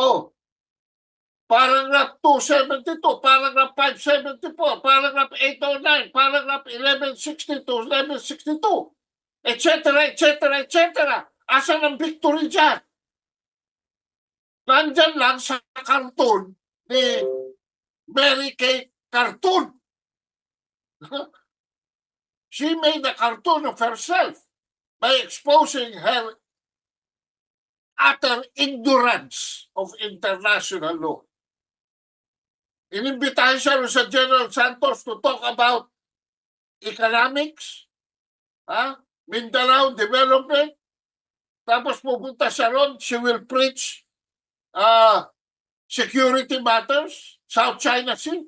Oh, paragraph 272, paragraph 574, paragraph 809, paragraph 1162, 1162, etc., etc., etc. Asan ang victory dyan? Nandyan lang sa cartoon ni Mary Kay Cartoon. She made a cartoon of herself by exposing her utter ignorance of international law. Inimbitahan siya sa General Santos to talk about economics, Mindanao development. Tapos pupunta siya ron, she will preach security matters, South China Sea.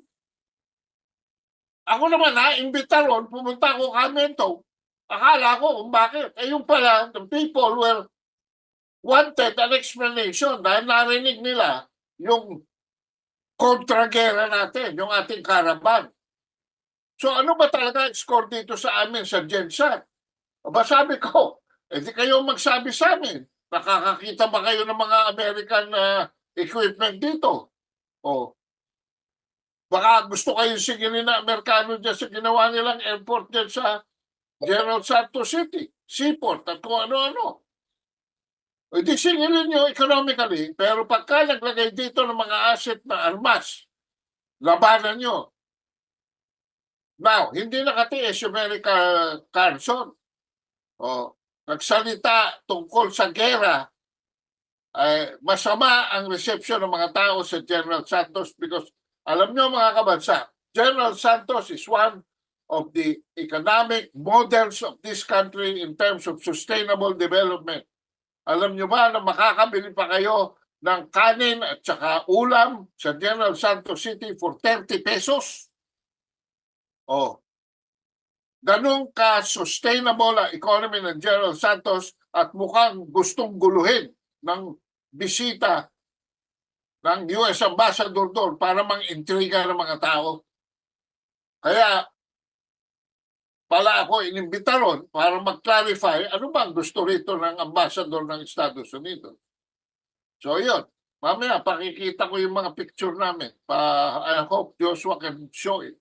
Ako naman imbita ron, pumunta ako Kamento. Akala ko kung bakit. Yung pala, the people were wanted an explanation dahil narinig nila yung kontragera natin, yung ating karaban. So ano ba talaga score dito sa amin sa GenSat? Aba sabi ko, di kayo magsabi sa amin. Nakakakita ba kayo ng mga American equipment dito? O, baka gusto kayong sigilin na Amerikano dyan sa ginawa nilang airport dyan sa General Santos City, seaport at kung ano-ano. O di singilin nyo economically, pero pagka naglagay dito ng mga asset na armas, labanan nyo. Now, hindi nakatiis yung America Carson. O, nagsalita tungkol sa gera, masama ang reception ng mga tao sa General Santos because alam nyo mga kabansa, General Santos is one of the economic models of this country in terms of sustainable development. Alam nyo ba na makakabili pa kayo ng kanin at saka ulam sa General Santos City for 30 pesos? Oh, ganun ka-sustainable ang economy ng General Santos at mukhang gustong guluhin ng bisita ng US Ambassador doon para mang-intriga ng mga tao. Kaya pala ako inimbita ron para mag-clarify ano ba ang gusto rito ng Ambassador ng Estados Unidos. So yun, mamaya pakikita ko yung mga picture namin. I hope Joshua can show it.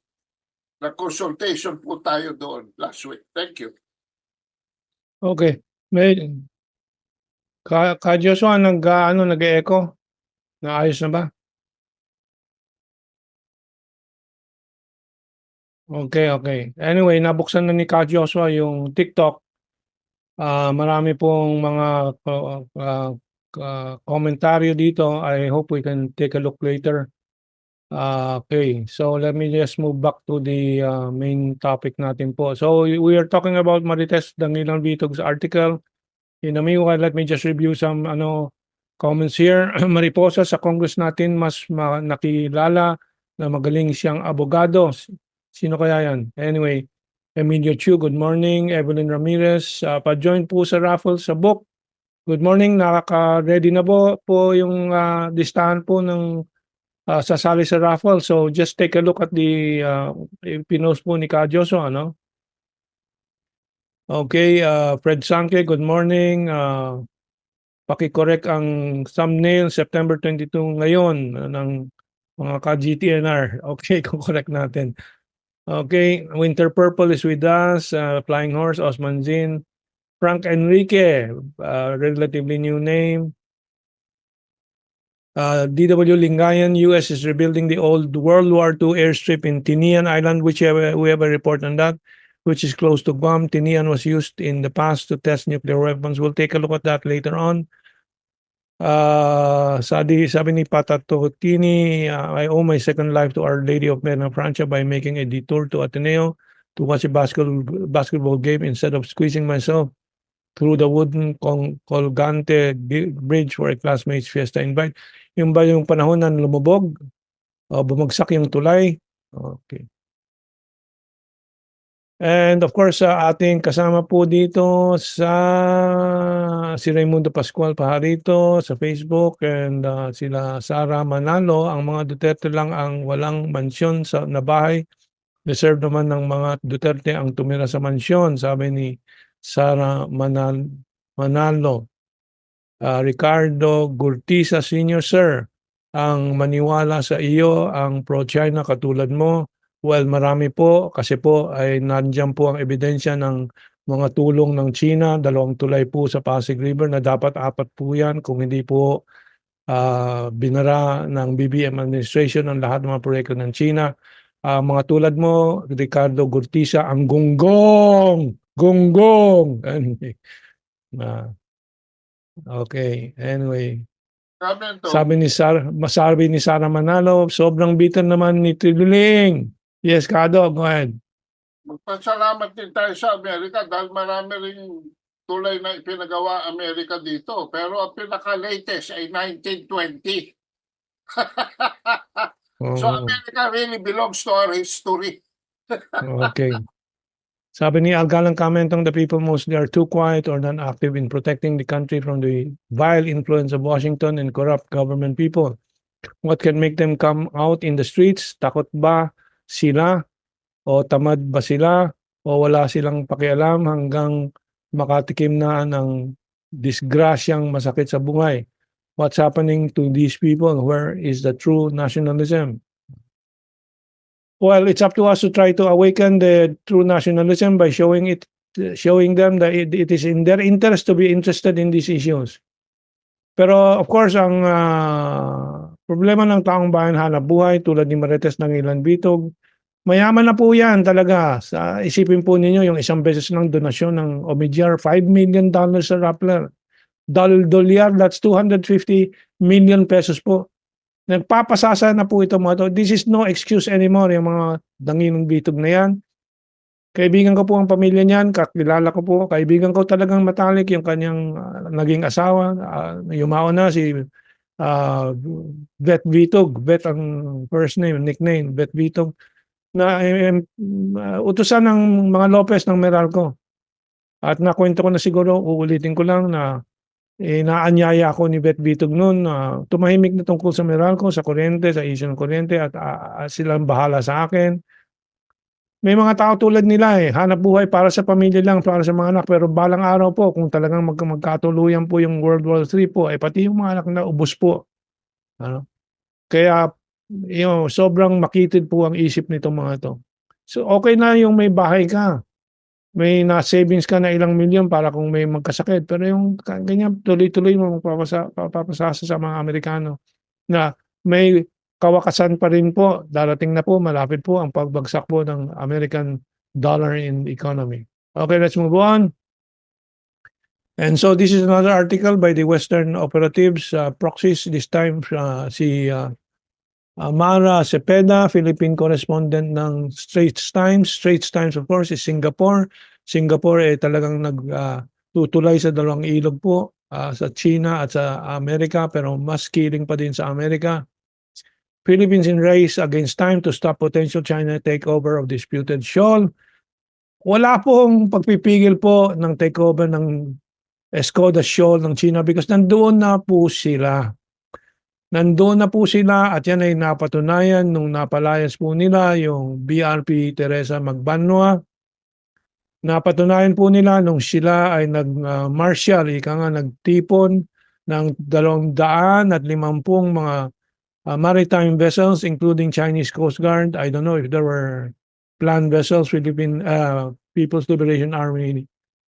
Nag-consultation po tayo doon last week. Thank you. Okay. Ka Joshua, nag-echo? Naayos na ba? Okay. Anyway, nabuksan na ni Ka Joshua yung TikTok. Marami pong mga komentaryo dito. I hope we can take a look later. Okay, so let me just move back to the main topic natin po. So we are talking about Marites Dangilan Bitog's article. In the meanwhile, let me just review some comments here. Mariposa sa Congress natin mas nakilala na magaling siyang abogado. Sino kaya yan? Anyway, Emilio Chu, good morning. Evelyn Ramirez, pa-join po sa raffle sa book. Good morning, nakaka-ready na po yung listahan po ng sasali sa raffle. So just take a look at the pinost po ni Ka Joshua, ano? Okay, Fred Sanke, good morning. Paki-correct ang thumbnail September 22 ngayon ng mga ka-GTNR. Okay, correct natin. Okay, Winter Purple is with us. Flying Horse, Osman Zin. Frank Enrique, relatively new name. DW Lingayan, US is rebuilding the old World War II airstrip in Tinian Island, we have a report on that, which is close to Guam. Tinian was used in the past to test nuclear weapons. We'll take a look at that later on. Sabi ni Patatotini, I owe my second life to Our Lady of Mena Francia by making a detour to Ateneo to watch a basketball game instead of squeezing myself through the wooden Colgante Bridge for a classmate's fiesta invite. Yung ba yung panahon na lumubog? Bumagsak yung tulay? Okay. And of course, ating kasama po dito sa si Raimundo Pascual Pajarito sa Facebook and sila Sara Manalo. Ang mga Duterte lang ang walang mansyon na bahay. Deserve naman ng mga Duterte ang tumira sa mansyon, sabi ni Sara Manalo. Ricardo Gurtiza Sr. Sir, ang maniwala sa iyo ang pro-China katulad mo. Well, marami po kasi po ay nandiyan po ang ebidensya ng mga tulong ng China, 2 tulay po sa Pasig River na dapat 4 po yan kung hindi po binara ng BBM administration ang lahat ng mga proyekto ng China. Mga tulad mo, Ricardo Gurtiza, ang gonggong! Gonggong! Anyway, okay, anyway. Sabi ni Sara Manalo, sobrang bitter naman ni Tribuling. Yes, Kado, go ahead. Magpasalamat din tayo sa Amerika dahil marami ring tulay na ipinagawa Amerika dito. Pero ang pinaka-latest ay 1920. So America really belongs to our history. Okay. Sabi ni Algalang comment on the people mostly are too quiet or non-active in protecting the country from the vile influence of Washington and corrupt government people. What can make them come out in the streets? Takot ba sila? O tamad ba sila? O wala silang pakialam hanggang makatikim na ng disgrasyang masakit sa buhay? What's happening to these people? Where is the true nationalism? Well, it's up to us to try to awaken the true nationalism by showing them that it is in their interest to be interested in these issues. Pero of course, ang problema ng taong bayan hanap buhay tulad ni Marites ng Ilan Bitog, mayaman na po yan talaga. Isipin po ninyo yung isang beses ng donasyon ng Omidyar, $5 million sa Rappler. Dolyar, that's 250 million pesos po. Nagpapasasa na po ito mga to. This is no excuse anymore, yung mga Dangilang Bitog na yan. Kaibigan ko po ang pamilya niyan, kakilala ko po. Kaibigan ko talagang matalik yung kanyang naging asawa. Yumaon na si Bet Bitog. Bet ang first name, nickname, Bet Bitog. Na utusan ng mga Lopez ng Meralco. At nakwento ko na siguro, uulitin ko lang na naanyaya ako ni Bet Bitog noon na tumahimik na tungkol sa Meralco, sa kuryente, sa issue ng kuryente at silang bahala sa akin. May mga tao tulad nila hanap buhay para sa pamilya lang, para sa mga anak. Pero balang araw po, kung talagang magkatuluyan po yung World War III po, pati yung mga anak na ubos po. Ano? Kaya sobrang makitid po ang isip nitong mga to. So okay na yung may bahay ka. May na-savings ka na ilang milyon para kung may magkasakit. Pero yung ganyan, tuloy-tuloy mo papapasasa sa mga Amerikano na may kawakasan pa rin po. Darating na po, malapit po ang pagbagsak po ng American dollar in the economy. Okay, let's move on. And so this is another article by the Western Operatives Proxies. This time si Mara Cepeda, Philippine correspondent ng Straits Times. Straits Times of course is Singapore. Singapore talagang nagtutulay sa 2 ilog po, sa China at sa Amerika, pero mas killing pa din sa Amerika. Philippines in race against time to stop potential China takeover of disputed shoal. Wala pong pagpipigil po ng takeover ng Escoda Shoal ng China because nandoon na po sila. Nandoon na po sila at yan ay napatunayan nung napalayas po nila yung BRP Teresa Magbanwa. Napatunayan po nila nung sila ay nag-martial, nagtipon ng 250 mga maritime vessels including Chinese Coast Guard. I don't know if there were planned vessels, Philippine People's Liberation Army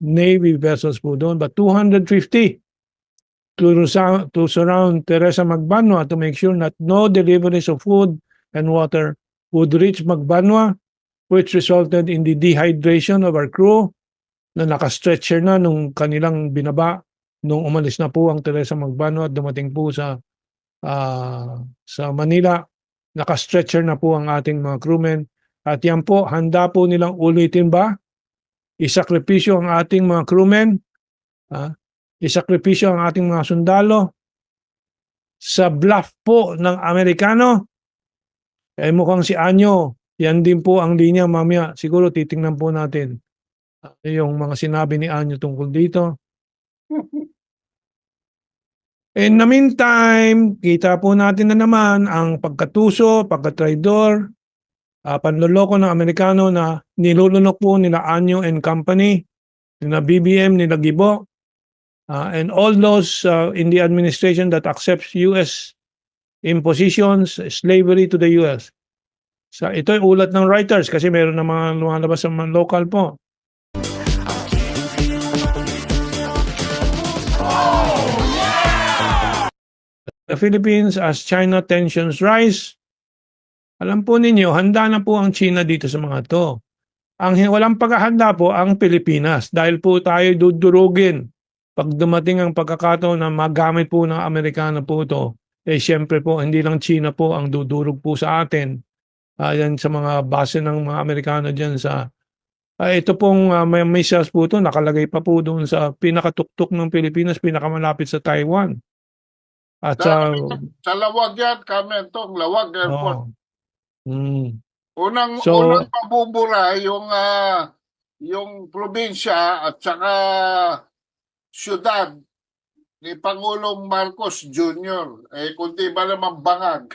Navy vessels po doon, but 250 to surround Teresa Magbanwa to make sure that no deliveries of food and water would reach Magbanwa, which resulted in the dehydration of our crew na naka-stretcher na nung kanilang binaba nung umalis na po ang Teresa Magbanwa at dumating po sa Manila. Naka-stretcher na po ang ating mga crewmen at yan po, handa po nilang ulitin ba? Isakripisyo ang ating mga crewmen, isakripisyo ang ating mga sundalo sa bluff po ng Amerikano. Mukhang si Anyo, yan din po ang linya mamaya. Siguro titingnan po natin yung mga sinabi ni Anyo tungkol dito. In the meantime, kita po natin na naman ang pagkatuso, pagkatraidor, panloloko ng Amerikano na nilulunok po nila Anyo and Company, nila BBM, nila Gibo. and all those in the administration that accepts U.S. impositions, slavery to the U.S. Ito ay ulat ng Reuters kasi meron na mga lumalabas sa mga local po. The Philippines as China tensions rise. Alam po ninyo, handa na po ang China dito sa mga to. Walang paghahanda po ang Pilipinas dahil po tayo dudurugin. Pag dumating ang pagkakataon na magamit po ng Amerikano po ito, siyempre po hindi lang China po ang dudurog po sa atin. Yan sa mga base ng mga Amerikano dyan sa ito pong may missiles po ito, nakalagay pa po doon sa pinakatuktok ng Pilipinas, pinakamalapit sa Taiwan. At Sa Lawag yan, Kamentong, Lawag Airport. Unang mabubura yung probinsya at saka syudad ni Pangulong Marcos Jr. Kundi ba naman bangag?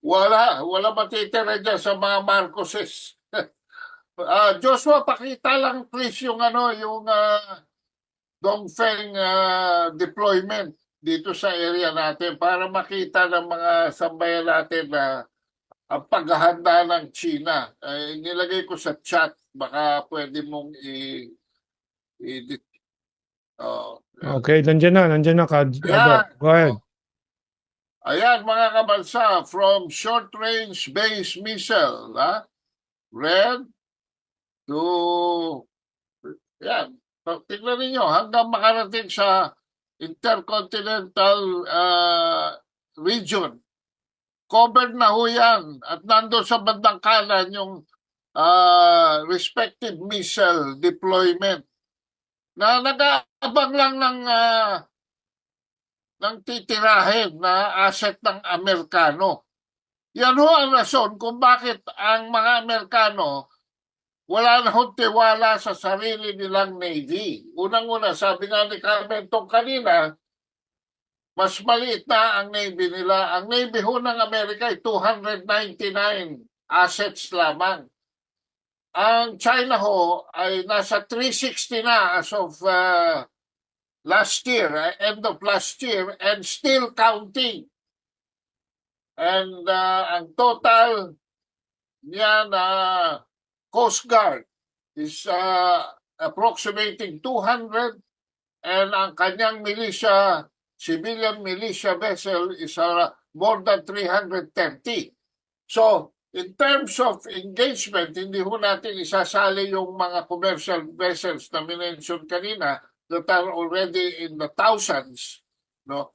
Wala matitira dyan sa mga Marcoses. Joshua, pakita lang please yung Dongfeng deployment dito sa area natin para makita ng mga sambayan natin na ang paghahanda ng China. Nilagay ko sa chat, baka pwede mong okay, nandiyan na. Go ahead. Ayan mga kabansa, from short-range base missile, red to, yan, tignan ninyo, hanggang makarating sa intercontinental region. Covered na ho yan at nando sa bandang kanan yung respective missile deployment na nag-aabang lang ng titirahin na asset ng Amerikano. Yan ho ang rason kung bakit ang mga Amerikano wala na hong tiwala sa sarili nilang Navy. Unang-una, sabi nga ni Carmentong kanina, mas maliit na ang Navy nila. Ang Navy ho ng Amerika ay 299 assets lamang. Ang China ho ay nasa 360 na as of last year, end of last year, and still counting. And ang total niya na Coast Guard is approximating 200 and ang kanyang militia, civilian militia vessel is more than 330. So, in terms of engagement, hindi ho natin isasali yung mga commercial vessels na minention kanina that are already in the thousands. No?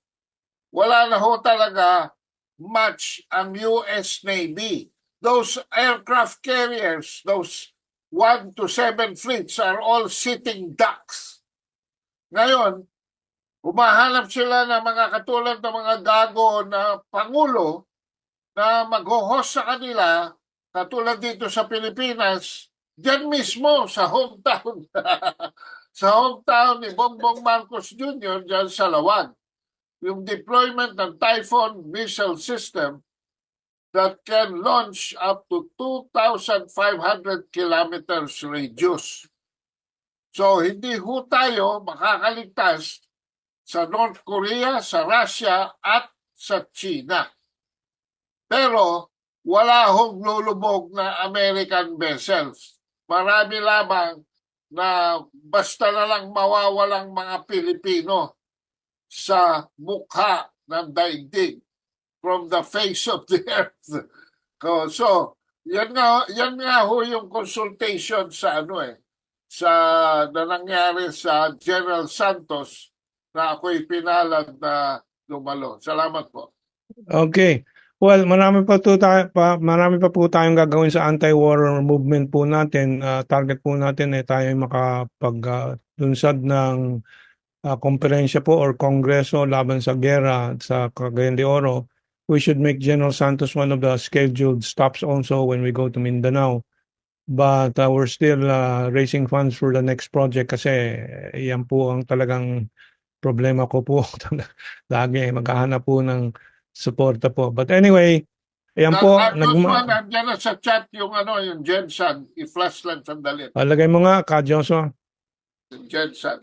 Wala na ho talaga much ang US Navy. Those aircraft carriers, those 1 to 7 fleets are all sitting ducks. Ngayon, humahanap sila ng mga katulad ng mga gago na pangulo na mag-host sa kanila, katulad dito sa Pilipinas, diyan mismo sa hometown. Sa hometown ni Bongbong Marcos Jr. diyan sa Lawag. Yung deployment ng Typhoon missile system that can launch up to 2,500 kilometers radius. So, hindi ho tayo makakaligtas sa North Korea, sa Russia, at sa China. Pero, wala hong lulubog na American vessels. Marami lamang na basta na lang mawawalang mga Pilipino sa mukha ng daigdig from the face of the earth. So, yan nga ho yung consultation sa na nangyari sa General Santos na ako'y pinalad na lumalo. Salamat po. Okay. Well, marami pa po tayong gagawin sa anti-war movement po natin. Target po natin tayo makapaglunsad ng komperensya po or kongreso laban sa gera sa Cagayan de Oro. We should make General Santos one of the scheduled stops also when we go to Mindanao. But we're still raising funds for the next project kasi yan po ang talagang problema ko po. Lagi maghahanap po ng suporta po. But anyway, yan po. Nandiyan na sa chat yung yung Jensen. I-flash lang sandali. Lagay mo nga, Ka Joshua. Jensen.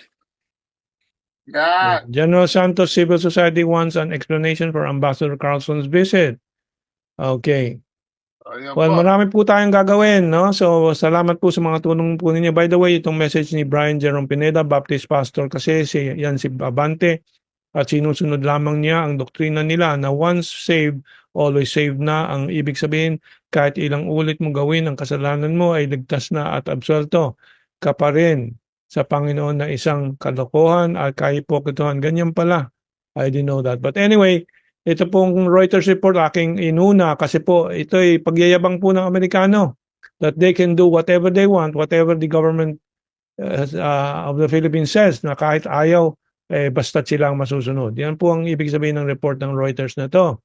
Yan. General Santos Civil Society wants an explanation for Ambassador Carlson's visit. Okay. Ayan Well, po. marami po tayong gagawin, no? So, salamat po sa mga tulong po ninyo. By the way, itong message ni Brian Jerome Pineda, Baptist Pastor kasi, yan si Abante, at sinusunod lamang niya ang doktrina nila na once saved, always saved na. Ang ibig sabihin, kahit ilang ulit mo gawin ang kasalanan mo ay ligtas na at absuelto ka pa rin sa Panginoon na isang kalokohan at kahipokitohan. Ganyan pala. I didn't know that. But anyway, ito pong Reuters report aking inuna kasi po ito'y pagyayabang po ng Amerikano that they can do whatever they want, whatever the government of the Philippines says na kahit ayaw, basta sila ang masusunod. Yan po ang ibig sabihin ng report ng Reuters na to.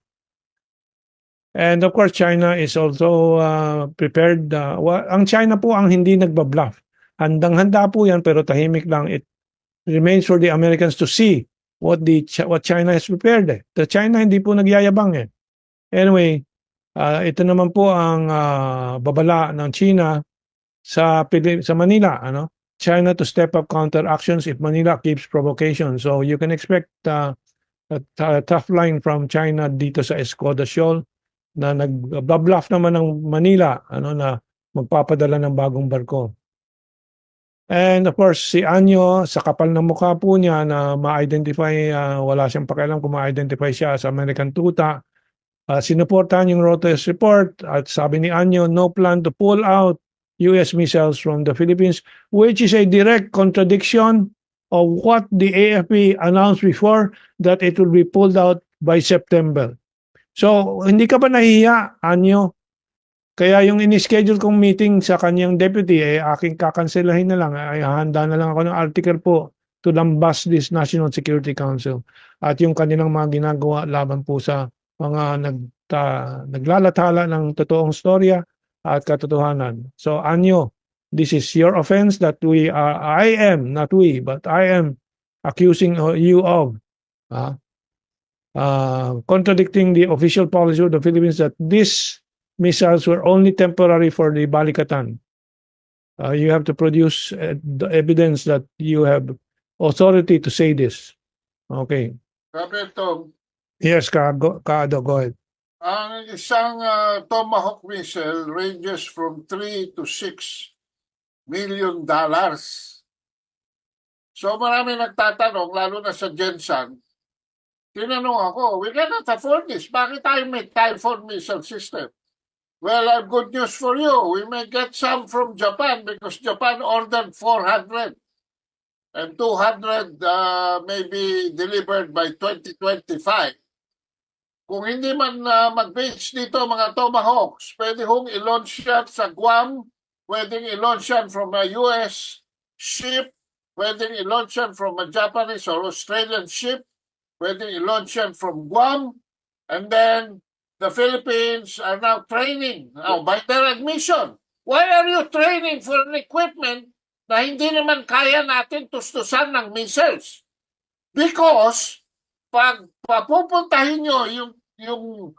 And of course, China is also prepared. Ang China po ang hindi nagbabluff. Handang-handa po yan pero tahimik lang. It remains for the Americans to see what China has prepared. The China hindi po nagyayabang . Anyway, ito naman po ang babala ng China sa Manila, ano? China to step up counter actions if Manila keeps provocation. So you can expect a tough line from China dito sa Escoda Shoal na nagbabluff naman ng Manila, ano, na magpapadala ng bagong barko. And of course, si Anyo, sa kapal ng mukha po niya na ma-identify, wala siyang pakialam kung ma-identify siya sa American tuta. Sinuportahan yung Reuters report at sabi ni Anyo, no plan to pull out US missiles from the Philippines, which is a direct contradiction of what the AFP announced before that it will be pulled out by September. So, hindi ka ba nahihiya, Anyo? Kaya yung in-schedule kong meeting sa kanyang deputy, aking kakanselahin na lang. Handa na lang ako ng article po to lambast this National Security Council. At yung kanilang mga ginagawa laban po sa mga naglalathala ng totoong storya at katotohanan. So, Anyo, this is your offense that I am accusing you of contradicting the official policy of the Philippines that these missiles were only temporary for the Balikatan. You have to produce the evidence that you have authority to say this. Okay. Sabi ito, Yes, Kaado, go ahead. ang isang Tomahawk missile ranges from $3 to $6 million. So marami nagtatanong, lalo na sa Jensen, tinanong ako, we cannot afford this. Bakit tayo may Typhoon missile system? Well, I have good news for you. We may get some from Japan because Japan ordered 400. And 200 may be delivered by 2025. Kung hindi man mag-base dito mga Tomahawks, pwede hong i-launch yan sa Guam, pwedeng i-launch yan from a US ship, pwedeng i-launch yan from a Japanese or Australian ship, pwedeng i-launch yan from Guam, and then the Philippines are now training by their admission. Why are you training for an equipment na hindi naman kaya natin tustusan ng missiles? Because pag papupuntahin nyo yung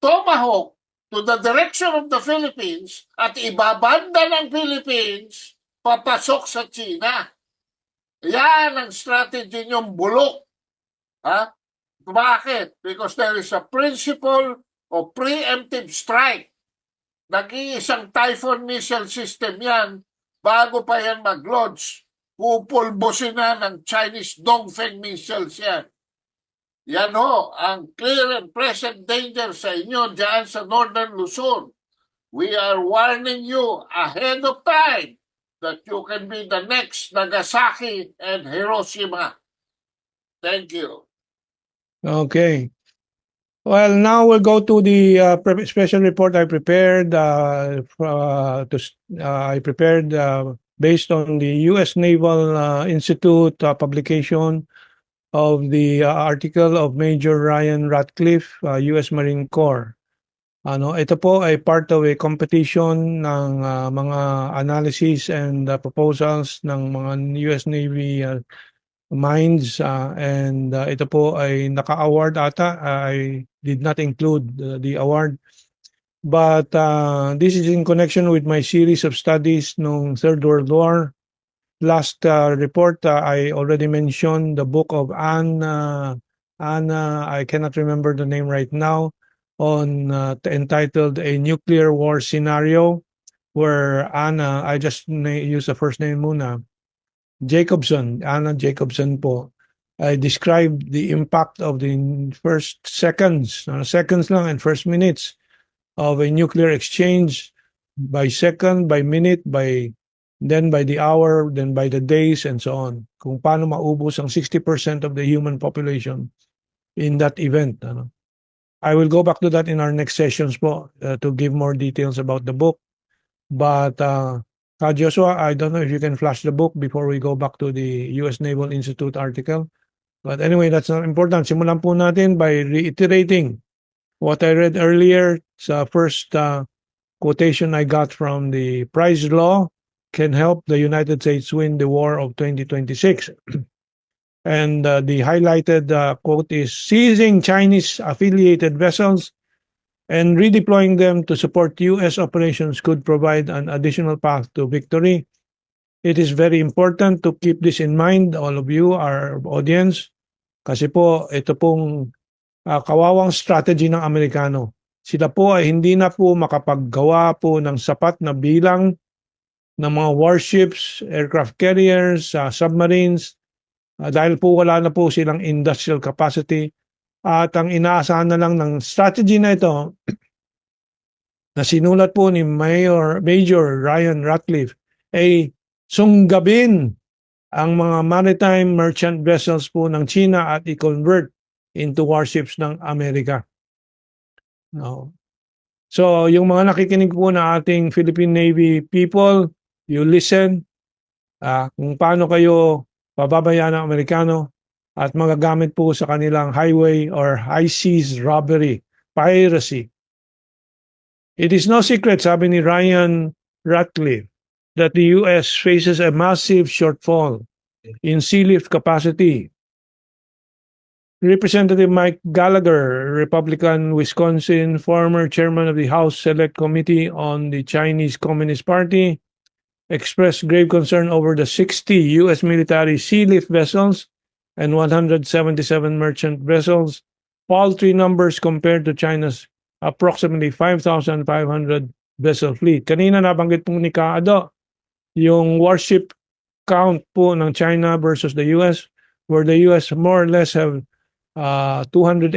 Tomahawk to the direction of the Philippines at ibabanda ng Philippines papasok sa China. Yan ang strategy nyong bulok. Bakit? Because there is a principle of preemptive strike. Nag-iisang Typhoon missile system yan bago pa yan mag-launch. Pupulbusin na ng Chinese Dongfeng missiles yan. Yan ho, ang clear and present danger sa inyo dyan sa Northern Luzon. We are warning you ahead of time that you can be the next Nagasaki and Hiroshima. Thank you. Okay. Well, now we'll go to the special report I prepared. Based on the U.S. Naval Institute publication of the article of Major Ryan Ratcliffe, U.S. Marine Corps. Ito po ay part of a competition ng mga analysis and proposals ng mga U.S. Navy mines and ito po ay naka-award ata. I did not include the award. But this is in connection with my series of studies nung Third World War last report, I already mentioned the book of Anna, I cannot remember the name right now, on entitled A Nuclear War Scenario, where Anna, I just use the first name muna, Jacobson, Anna Jacobson po, I described the impact of the first seconds, seconds lang and first minutes of a nuclear exchange by second, by minute, then by the hour, then by the days, and so on. Kung paano maubos ang 60% of the human population in that event. Ano. I will go back to that in our next sessions po to give more details about the book. But Ka Joshua, I don't know if you can flash the book before we go back to the U.S. Naval Institute article. But anyway, that's not important. Simulan po natin by reiterating what I read earlier sa first quotation I got from the Price Law can help the United States win the war of 2026. And the highlighted quote is, seizing Chinese affiliated vessels and redeploying them to support U.S. operations could provide an additional path to victory. It is very important to keep this in mind, all of you, our audience, kasi po ito pong kawawang strategy ng Amerikano. Sila po ay hindi na po makapaggawa po ng sapat na bilang ng mga warships, aircraft carriers, submarines, dahil po wala na po silang industrial capacity. At ang inaasahan na lang ng strategy na ito na sinulat po ni Major Ryan Ratcliffe ay sunggabin ang mga maritime merchant vessels po ng China at i-convert into warships ng Amerika. No. So, yung mga nakikinig po na ating Philippine Navy people, you listen kung paano kayo pababayaan ng Amerikano at magagamit po sa kanilang highway or high seas robbery, piracy. It is no secret, sabi ni Ryan Ratcliffe, that the U.S. faces a massive shortfall in sea lift capacity. Representative Mike Gallagher, Republican, Wisconsin, former chairman of the House Select Committee on the Chinese Communist Party, expressed grave concern over the 60 U.S. military sea lift vessels and 177 merchant vessels, paltry numbers compared to China's approximately 5,500 vessel fleet. Kanina nabanggit po ni Kaado, yung warship count po ng China versus the US, where the US more or less have 280.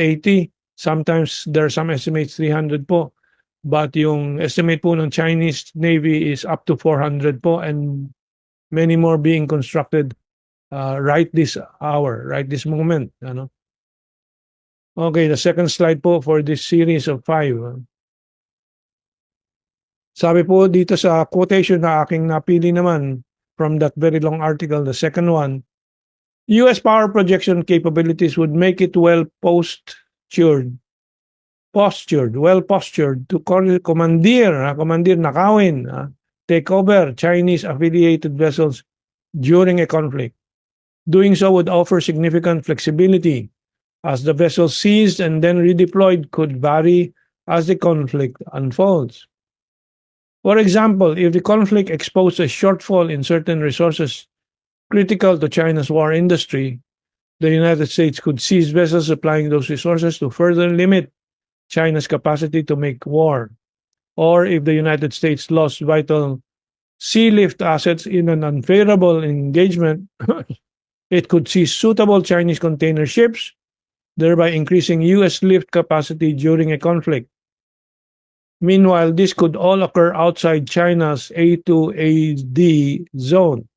Sometimes there are some estimates 300 po. But yung estimate po ng Chinese Navy is up to 400 po, and many more being constructed right this hour, right this moment. Ano? Okay, the second slide po for this series of 5. Sabi po dito sa quotation na aking napili naman from that very long article, the second one, U.S. power projection capabilities would make it well-postured to commandeer, nakawin, take over Chinese affiliated vessels during a conflict. Doing so would offer significant flexibility, as the vessels seized and then redeployed could vary as the conflict unfolds. For example, if the conflict exposed a shortfall in certain resources critical to China's war industry, the United States could seize vessels supplying those resources to further limit China's capacity to make war. Or if the United States lost vital sea lift assets in an unfavorable engagement, it could seize suitable Chinese container ships, thereby increasing U.S. lift capacity during a conflict. Meanwhile, this could all occur outside China's A2AD zone.